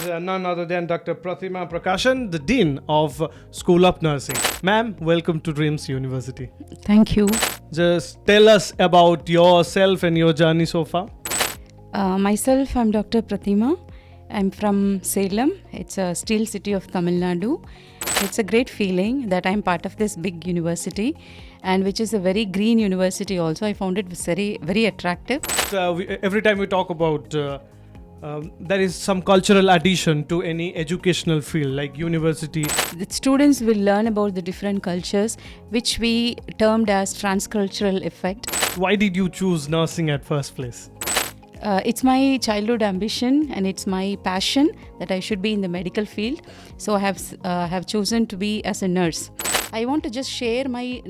none other than Dr. Prathima Prakasam, the Dean of School of Nursing. Ma'am, welcome to DRIEMS University. Thank you. Just tell us about yourself and your journey so far. Myself, I'm Dr. Prathima. I'm from Salem. It's a steel city of Tamil Nadu. It's a great feeling that I'm part of this big university, and which is a very green university also. I found it very, very attractive. Every time we talk about there is some cultural addition to any educational field like university. The students will learn about the different cultures, which we termed as transcultural effect. Why did you choose nursing at first place? It's my childhood ambition and it's my passion that I should be in the medical field. So I have chosen to be as a nurse. I want to just share my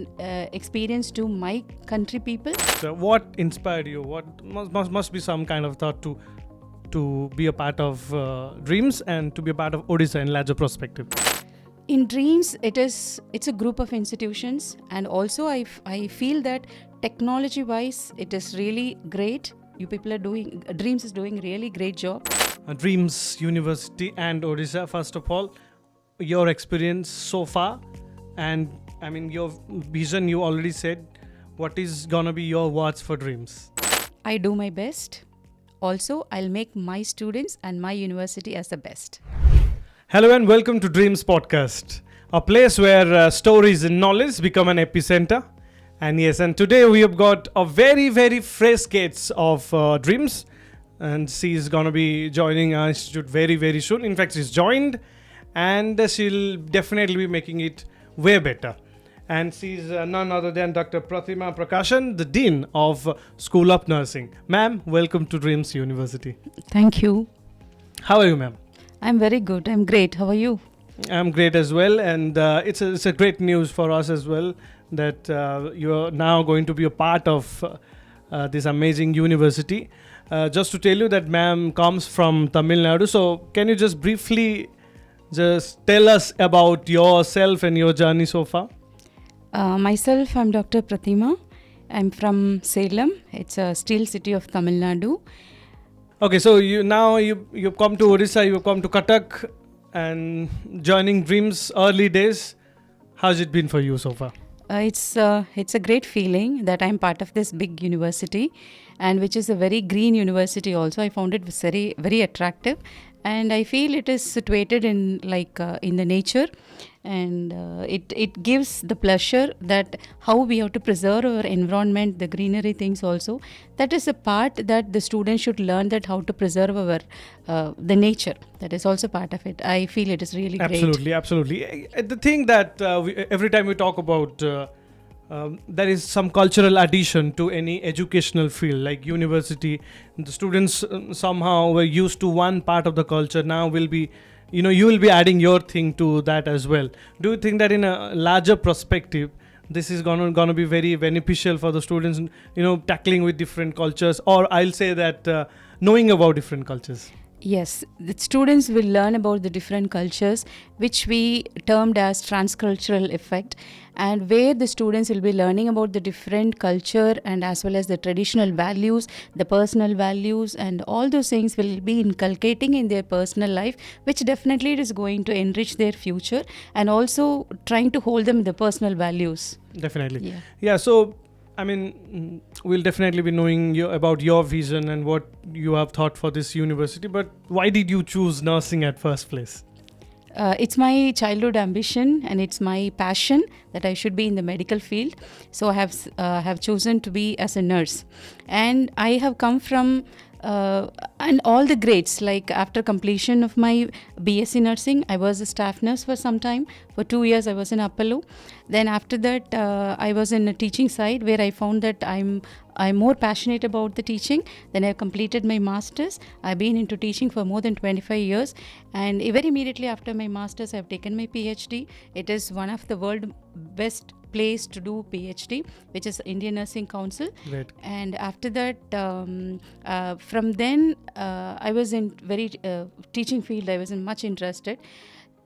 experience to my country people. So what inspired you? What must be some kind of thought to be a part of DRIEMS and to be a part of Odisha in larger perspective? In DRIEMS, it's a group of institutions, and also I feel that technology-wise, it is really great. You people are doing, DRIEMS is doing really great job. DRIEMS University and Odisha, first of all, your experience so far, and I mean your vision, you already said. What is gonna be your words for DRIEMS? I do my best. Also, I'll make my students and my university as the best. Hello and welcome to DRIEMS Podcast, a place where stories and knowledge become an epicenter. And yes, and today we have got a very, very fresh case of DRIEMS, and she is going to be joining our institute very, very soon. In fact, she's joined and she'll definitely be making it way better. And she's none other than Dr. Prathima Prakasam, the Dean of School of Nursing. Ma'am, welcome to DRIEMS University. Thank you. How are you, ma'am? I'm very good. I'm great. How are you? I'm great as well, and it's a great news for us as well that you're now going to be a part of this amazing university. Just to tell you that ma'am comes from Tamil Nadu, so can you just briefly just tell us about yourself and your journey so far? Myself, I'm Dr. Prathima. I'm from Salem. It's a steel city of Tamil Nadu. Okay, so you've come to Odisha, you've come to Cuttack, and joining DRIEMS early days. How's it been for you so far? It's a great feeling that I'm part of this big university, and which is a very green university also. I found it very, very attractive, and I feel it is situated in in the nature, and it gives the pleasure that how we have to preserve our environment, the greenery things also. That is a part that the students should learn, that how to preserve our the nature. That is also part of it. I feel it is really great. Absolutely. The thing that every time we talk about there is some cultural addition to any educational field like university. The students somehow were used to one part of the culture. Now will be, you will be adding your thing to that as well. Do you think that in a larger perspective, this is gonna be very beneficial for the students, tackling with different cultures, or I'll say that knowing about different cultures? Yes, the students will learn about the different cultures, which we termed as transcultural effect, and where the students will be learning about the different culture and as well as the traditional values, the personal values, and all those things will be inculcating in their personal life, which definitely it is going to enrich their future, and also trying to hold them the personal values. Definitely. Yeah. So I mean, we'll definitely be knowing about your vision and what you have thought for this university, but why did you choose nursing at first place? It's my childhood ambition and it's my passion that I should be in the medical field. So I have chosen to be as a nurse, and I have come from and all the grades. Like after completion of my BSc nursing, I was a staff nurse for some time. For 2 years, I was in Apollo. Then after that, I was in a teaching side where I found that I'm more passionate about the teaching. Then I completed my masters. I've been into teaching for more than 25 years, and very immediately after my masters, I've taken my PhD. It is one of the world best place to do PhD, which is Indian Nursing Council. Right. And after that, from then, I was in very teaching field. I was much interested.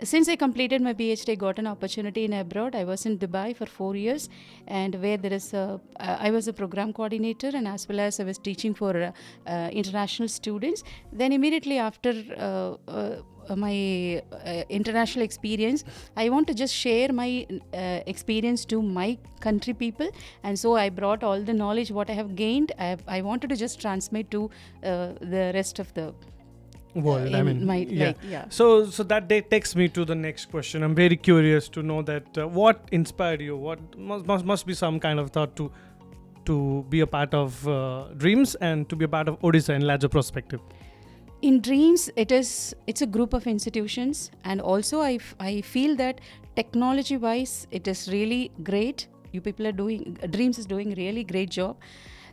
Since I completed my PhD, I got an opportunity in abroad. I was in Dubai for 4 years, and where there is I was a program coordinator, and as well as I was teaching for international students. Then immediately after international experience, I want to just share my experience to my country people, and so I brought all the knowledge what I have gained. I wanted to just transmit to the rest of the world. I mean, yeah. So that takes me to the next question. I'm very curious to know that what inspired you. What must be some kind of thought to be a part of Dreams and to be a part of Odisha in larger perspective. In Dreams, it's a group of institutions, and also I feel that technology wise it is really great. You people are doing, Dreams is doing really great job.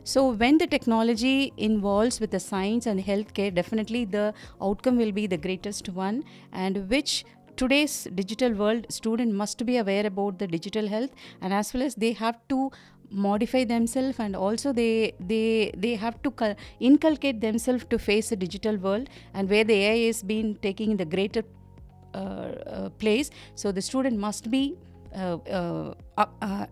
So when the technology involves with the science and healthcare, definitely the outcome will be the greatest one, and which today's digital world student must be aware about the digital health, and as well as they have to modify themselves, and also they have to inculcate themselves to face the digital world, and where the AI is being taking the greater place. So the student must be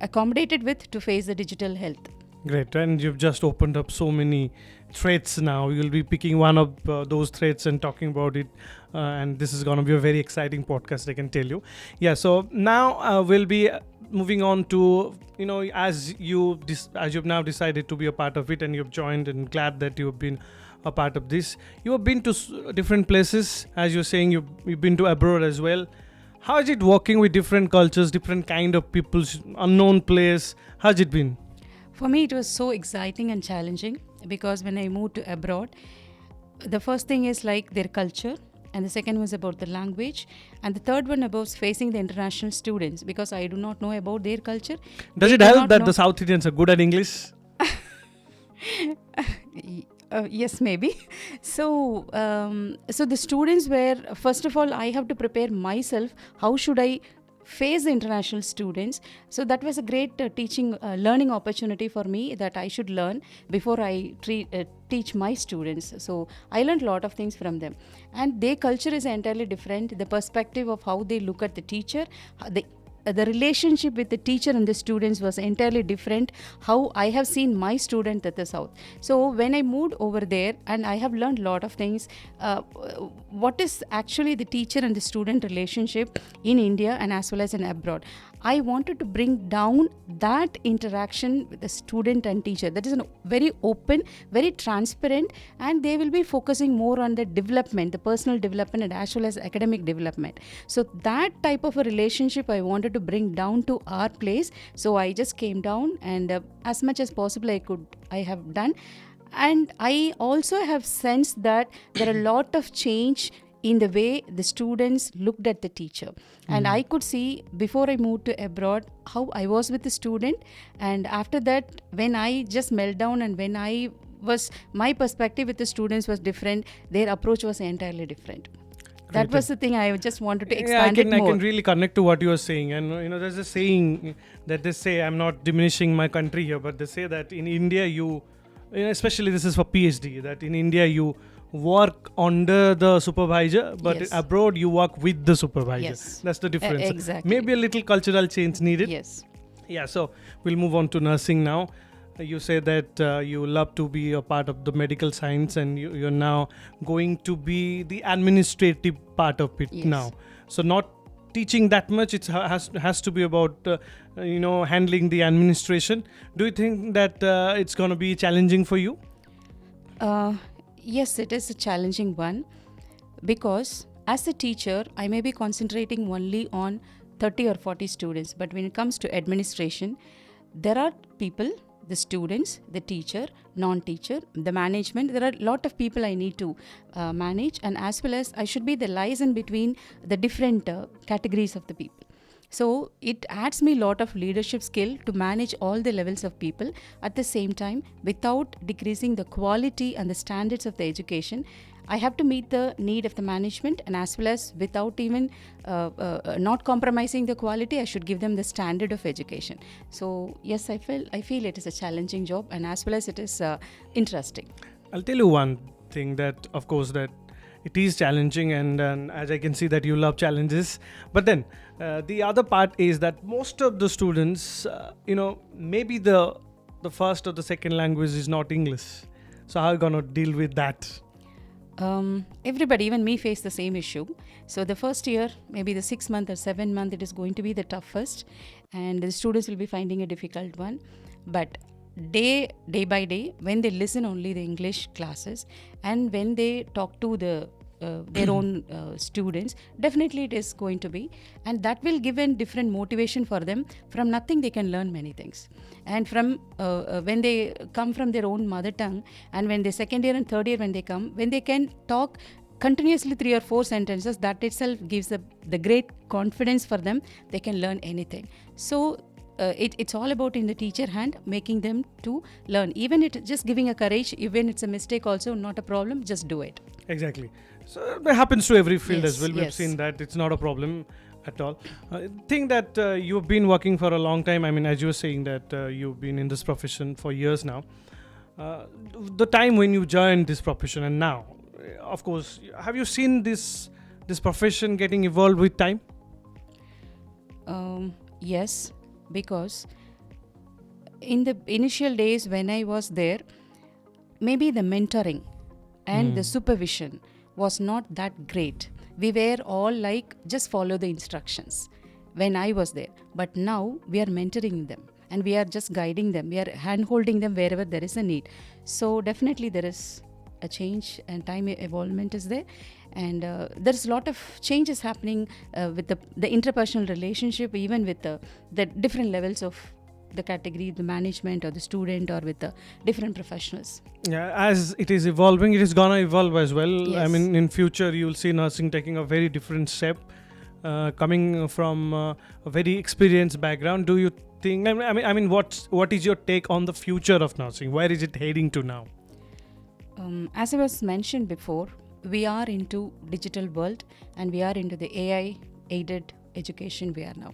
accommodated with to face the digital health. Great, and you've just opened up so many threads now. You'll be picking one of those threads and talking about it, and this is going to be a very exciting podcast, I can tell you. Yeah, so now we'll be moving on to, as you've now decided to be a part of it and you've joined, and glad that you've been a part of this. You have been to different places, as you're saying, you've been to abroad as well. How is it working with different cultures, different kind of people, unknown place? How's it been? For me, it was so exciting and challenging, because when I moved to abroad, the first thing is like their culture, and the second was about the language, and the third one about facing the international students, because I do not know about their culture. Does it help that the South Indians are good at English? Yes, maybe. So the students were, first of all, I have to prepare myself. How should I face the international students? So that was a great learning opportunity for me, that I should learn before I teach my students. So I learned a lot of things from them, and their culture is entirely different. The perspective of how they look at the teacher, the relationship with the teacher and the students was entirely different how I have seen my student at the South. So when I moved over there, and I have learned a lot of things, what is actually the teacher and the student relationship in India and as well as in abroad. I wanted to bring down that interaction with the student and teacher. That is a very open, very transparent, and they will be focusing more on the development, the personal development, and as well as academic development. So that type of a relationship I wanted to bring down to our place. So I just came down, and as much as possible I have done. And I also have sensed that there are a lot of change in the way the students looked at the teacher. And I could see before I moved to abroad how I was with the student, and after that when I just melted down, and when my perspective with the students was different, their approach was entirely different. That was the thing I just wanted to expand it more. I can really connect to what you are saying. And there's a saying that they say, I'm not diminishing my country here, but they say that in India especially this is for PhD, that in India you work under the supervisor, but abroad you work with the supervisor. Yes. That's the difference. Exactly. Maybe a little cultural change needed. Yes. Yeah, so we'll move on to nursing now. You say that you love to be a part of the medical science, and you're now going to be the administrative part of it now. So not teaching that much, it has to be about handling the administration. Do you think that it's going to be challenging for you? Yes, it is a challenging one, because as a teacher I may be concentrating only on 30 or 40 students, but when it comes to administration, there are people, the students, the teacher, non-teacher, the management. There are a lot of people I need to manage, and as well as I should be the liaison between the different categories of the people. So it adds me a lot of leadership skill to manage all the levels of people at the same time without decreasing the quality and the standards of the education. I have to meet the need of the management, and as well as without even not compromising the quality, I should give them the standard of education. So yes, I feel it is a challenging job, and as well as it is interesting. I'll tell you one thing, that of course that it is challenging, and as I can see that you love challenges. But then the other part is that most of the students, maybe the first or the second language is not English. So how are you going to deal with that? Everybody, even me, face the same issue. So the first year, maybe the 6 month or 7 month, it is going to be the toughest, and the students will be finding a difficult one. But day by day, when they listen only the English classes, and when they talk to their own students, definitely it is going to be, and that will give a different motivation for them. From nothing they can learn many things, and from when they come from their own mother tongue, and when they second year and third year, when they can talk continuously 3 or 4 sentences, that itself gives the great confidence for them. They can learn anything. So it's all about in the teacher hand, making them to learn. Even it just giving a courage, even it's a mistake also, not a problem, just do it. Exactly. So that happens to every field as well. We've Yes. seen that it's not a problem at all. I think that you've been working for a long time. I mean, as you were saying that you've been in this profession for years now. The time when you joined this profession and now, of course, have you seen this profession getting evolved with time? Yes, because in the initial days when I was there, maybe the mentoring and the supervision was not that great. We were all like, just follow the instructions when I was there. But now we are mentoring them, and we are just guiding them. We are hand holding them wherever there is a need. So definitely there is a change, and time evolvement is there. And there's a lot of changes happening with the interpersonal relationship, even with the different levels of the category, the management or the student, or with the different professionals. Yeah, as it is evolving, it is gonna evolve as well. I Yes. mean, in future, you'll see nursing taking a very different step, coming from a very experienced background. Do you think? I mean, what is your take on the future of nursing? Where is it heading to now? As I was mentioned before, we are into digital world, and we are into the AI aided education we are now.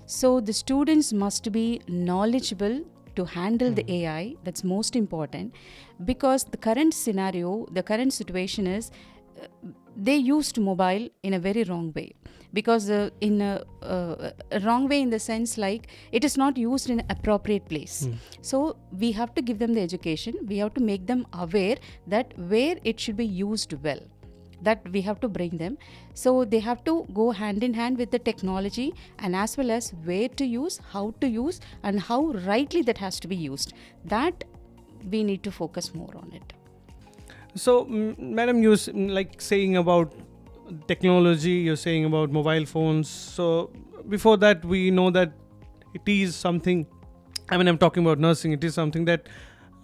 So the students must be knowledgeable to handle the AI. That's most important, because the current scenario, the current situation is they used mobile in a very wrong way, because in a wrong way in the sense like it is not used in an appropriate place. So we have to give them the education. We have to make them aware that where it should be used well, that we have to bring them. So they have to go hand in hand with the technology, and as well as where to use, how to use, and how rightly that has to be used. That we need to focus more on it. So, madam, you're like saying about technology, you're saying about mobile phones. So, before that, we know that it is something, I mean, I'm talking about nursing, it is something that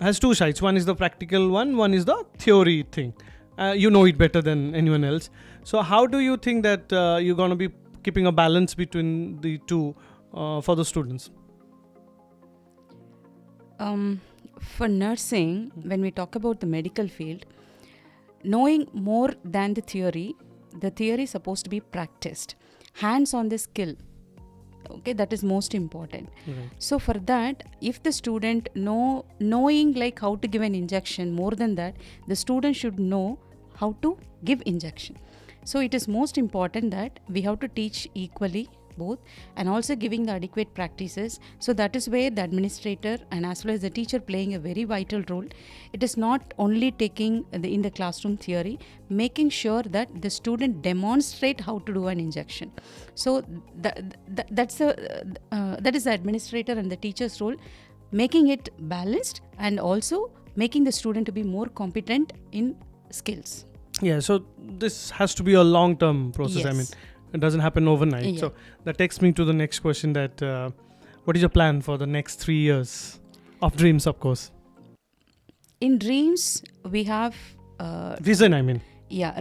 has two sides. One is the practical one is the theory thing. You know it better than anyone else. So, how do you think that you're going to be keeping a balance between the two for the students? For nursing, when we talk about the medical field, knowing more than the theory is supposed to be practiced, hands on the skill. Okay, that is most important. Right. So for that, if the student knowing like how to give an injection, more than that, the student should know how to give injection. So it is most important that we have to teach equally both, and also giving the adequate practices. So that is where the administrator and as well as the teacher playing a very vital role. It is not only taking in the classroom theory, making sure that the student demonstrate how to do an injection. So that is the administrator and the teacher's role, making it balanced, and also making the student to be more competent in skills. Yeah, so this has to be a long-term process. Yes. I mean, it doesn't happen overnight. Yeah. So that takes me to the next question, that what is your plan for the next 3 years of DRIEMS, of course? In DRIEMS, we have Vision, I mean.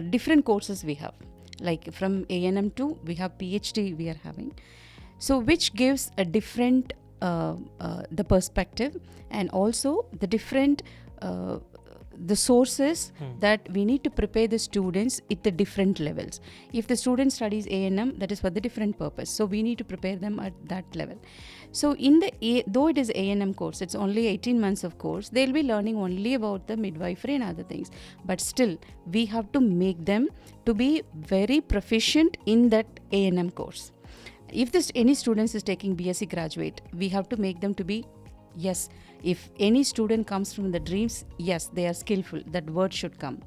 different courses we have. Like from A&M to we have PhD we are having. So which gives a different the perspective, and also the different the sources that we need to prepare the students at the different levels. If the student studies A&M, that is for the different purpose. So we need to prepare them at that level. So in though it is A&M course, it's only 18 months of course, they'll be learning only about the midwifery and other things. But still, we have to make them to be very proficient in that A&M course. If any students is taking BSc graduate, we have to make them to be, yes, If any student comes from the dreams, yes, they are skillful. That word should come.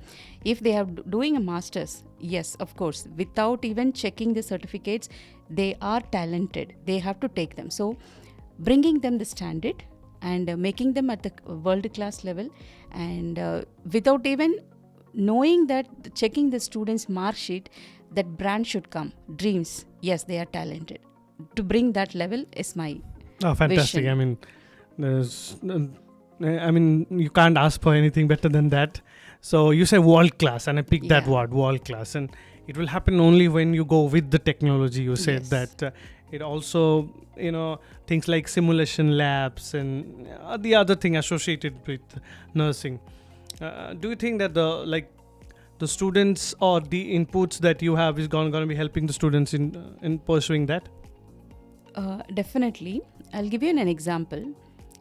If they are doing a master's, yes, of course, without even checking the certificates, they are talented. They have to take them. So bringing them the standard and making them at the world class level, and without even knowing that, checking the students' mark sheet, that brand should come. Dreams, yes, they are talented. To bring that level is my Fantastic. vision. I mean, you can't ask for anything better than that. So you say world class, and I picked that Yeah. word, world class, and it will happen only when you go with the technology. You said Yes. that it also, things like simulation labs and the other thing associated with nursing. Do you think that the students or the inputs that you have is going to be helping the students in pursuing that? Definitely. I'll give you an example.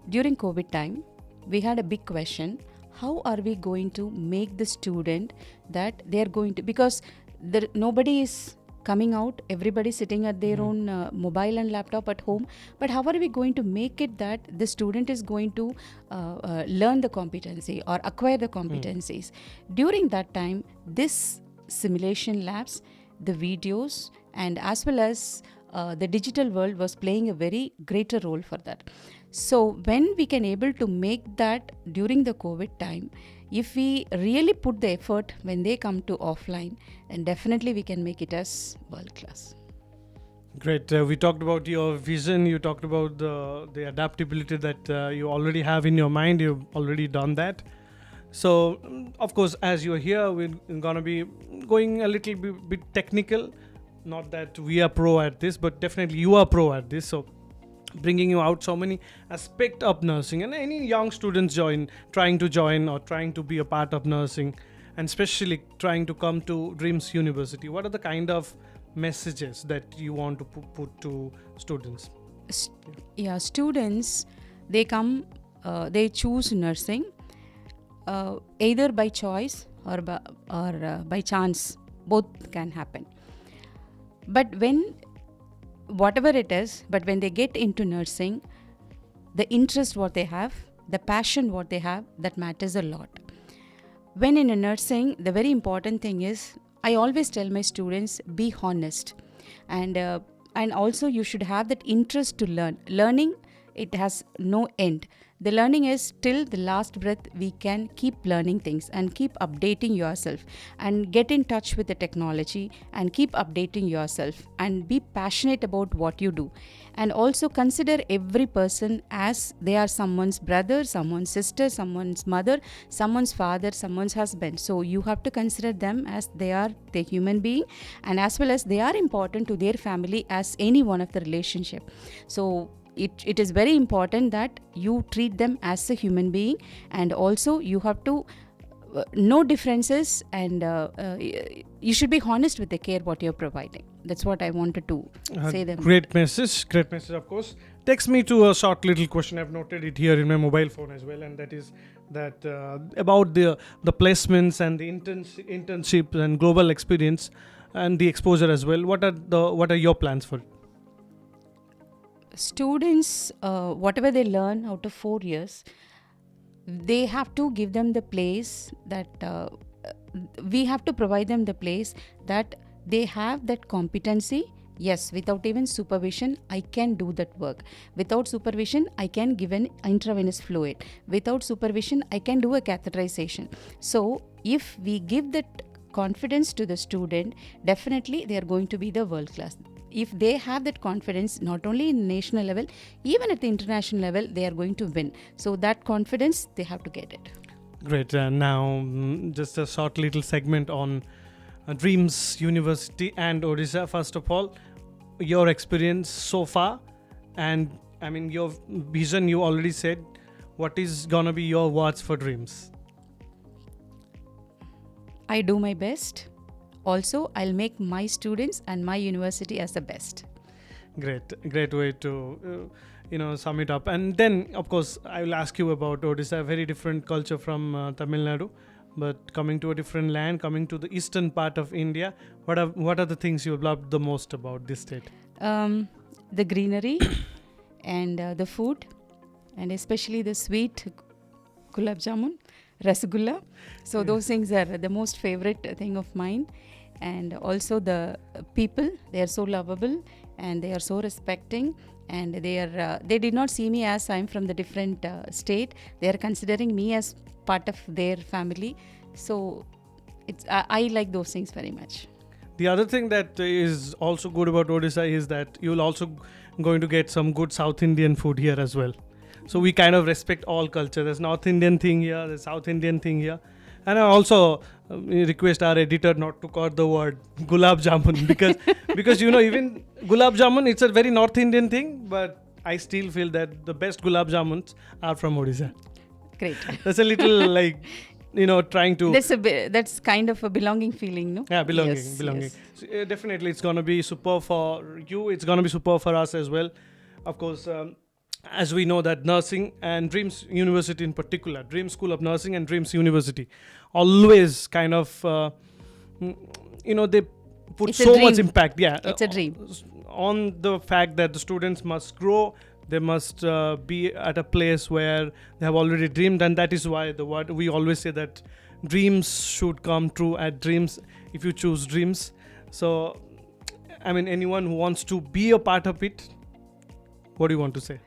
During COVID time, we had a big question. How are we going to make the student that they are going to, because nobody is coming out, everybody sitting at their own mobile and laptop at home, but how are we going to make it that the student is going to learn the competency or acquire the competencies? During that time, this simulation labs, the videos, and as well as the digital world was playing a very greater role for that. So when we can able to make that during the COVID time, if we really put the effort when they come to offline, then definitely we can make it as world class. Great. We talked about your vision. You talked about the adaptability that you already have in your mind. You've already done that. So, of course, as you're here, we're going to be going a little bit technical. Not that we are pro at this, but definitely you are pro at this. So, bringing you out so many aspects of nursing, and any young students trying to join or trying to be a part of nursing, and especially trying to come to DRIEMS University. What are the kind of messages that you want to put to students? Students, they come, they choose nursing either by choice or by chance. Both can happen. But whatever it is, but when they get into nursing, the interest what they have, the passion what they have, that matters a lot. When in a nursing, the very important thing is, I always tell my students, be honest, and also you should have that interest to learn. Learning, it has no end. The learning is till the last breath. We can keep learning things and keep updating yourself and get in touch with the technology and keep updating yourself and be passionate about what you do. And also consider every person as they are someone's brother, someone's sister, someone's mother, someone's father, someone's husband. So you have to consider them as they are the human being, and as well as they are important to their family as any one of the relationship. So it is very important that you treat them as a human being, and also you have to know differences, and you should be honest with the care what you're providing. That's what I wanted to say them. Great message, of course. Takes me to a short little question. I've noted it here in my mobile phone as well, and that is that about the placements and the internship and global experience and the exposure as well. What are your plans for it? Students, whatever they learn out of 4 years, they have to give them the place that we have to provide them the place that they have that competency. Yes, without even supervision, I can do that work. Without supervision, I can give an intravenous fluid. Without supervision, I can do a catheterization. So, if we give that confidence to the student, definitely they are going to be the world class. If they have that confidence, not only in national level, even at the international level, they are going to win. So that confidence, they have to get it. Great. Now, just a short little segment on DRIEMS University and Odisha. First of all, your experience so far, and I mean your vision. You already said. What is gonna be your words for DRIEMS? I do my best. Also, I'll make my students and my university as the best. Great way to sum it up. And then, of course, I will ask you about Odisha, a very different culture from Tamil Nadu, but coming to a different land, coming to the eastern part of India. What are the things you loved the most about this state? The greenery and the food and especially the sweet gulab jamun, rasgulla. So those things are the most favorite thing of mine. And also the people, they are so lovable and they are so respecting, and they did not see me as I'm from the different state. They are considering me as part of their family. So I like those things very much. The other thing that is also good about Odisha is that you'll also going to get some good South Indian food here as well. So we kind of respect all culture. There's North Indian thing here, there's South Indian thing here. And I also request our editor not to call the word gulab jamun because even gulab jamun, it's a very North Indian thing, but I still feel that the best gulab jamuns are from Odisha. Great. That's a little like trying to. That's kind of a belonging feeling, no? Yeah, belonging. Yes. So, definitely, it's gonna be super for you. It's gonna be super for us as well. Of course, as we know that nursing and DRIEMS University in particular, DRIEMS School of Nursing and DRIEMS University, always kind of, they put It's a so dream. much impact. Yeah, It's a dream. On the fact that the students must grow. They must be at a place where they have already dreamed, and that is why what we always say that dreams should come true at DRIEMS if you choose DRIEMS. So, I mean, anyone who wants to be a part of it, what do you want to say?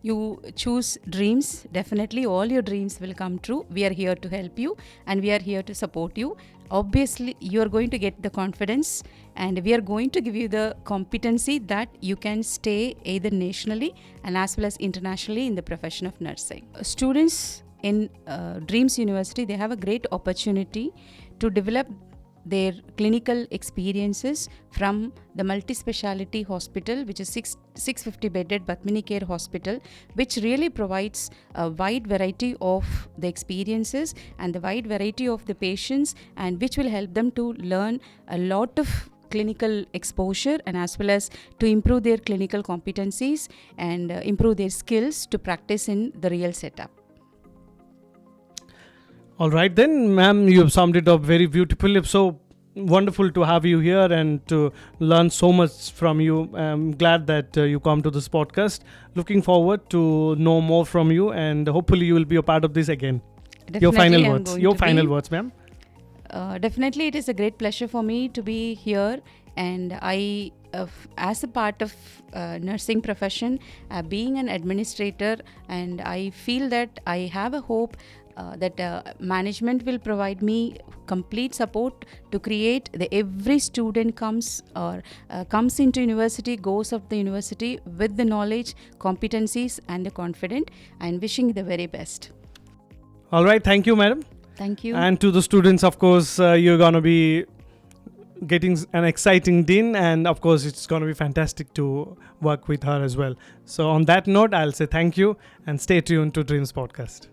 You choose DRIEMS, definitely all your dreams will come true. We are here to help you and we are here to support you. Obviously, you are going to get the confidence and we are going to give you the competency that you can stay either nationally and as well as internationally in the profession of nursing. Students in DRIEMS University, they have a great opportunity to develop their clinical experiences from the multi-speciality hospital, which is 650 bedded Padmini Care Hospital, which really provides a wide variety of the experiences and the wide variety of the patients, and which will help them to learn a lot of clinical exposure and as well as to improve their clinical competencies and improve their skills to practice in the real setup. All right then, ma'am, you have summed it up very beautifully. So wonderful to have you here and to learn so much from you. I'm glad that you come to this podcast. Looking forward to know more from you, and hopefully you will be a part of this again. Your final words. Your final words, ma'am. Definitely, it is a great pleasure for me to be here, and I, as a part of nursing profession, being an administrator, and I feel that I have a hope that management will provide me complete support to create every student comes into university, goes of the university with the knowledge, competencies and the confidence, and wishing the very best. All right, thank you, madam. Thank you. And to the students, of course, you're going to be getting an exciting dean, and of course it's going to be fantastic to work with her as well. So on that note, I'll say thank you and stay tuned to DRIEMS podcast.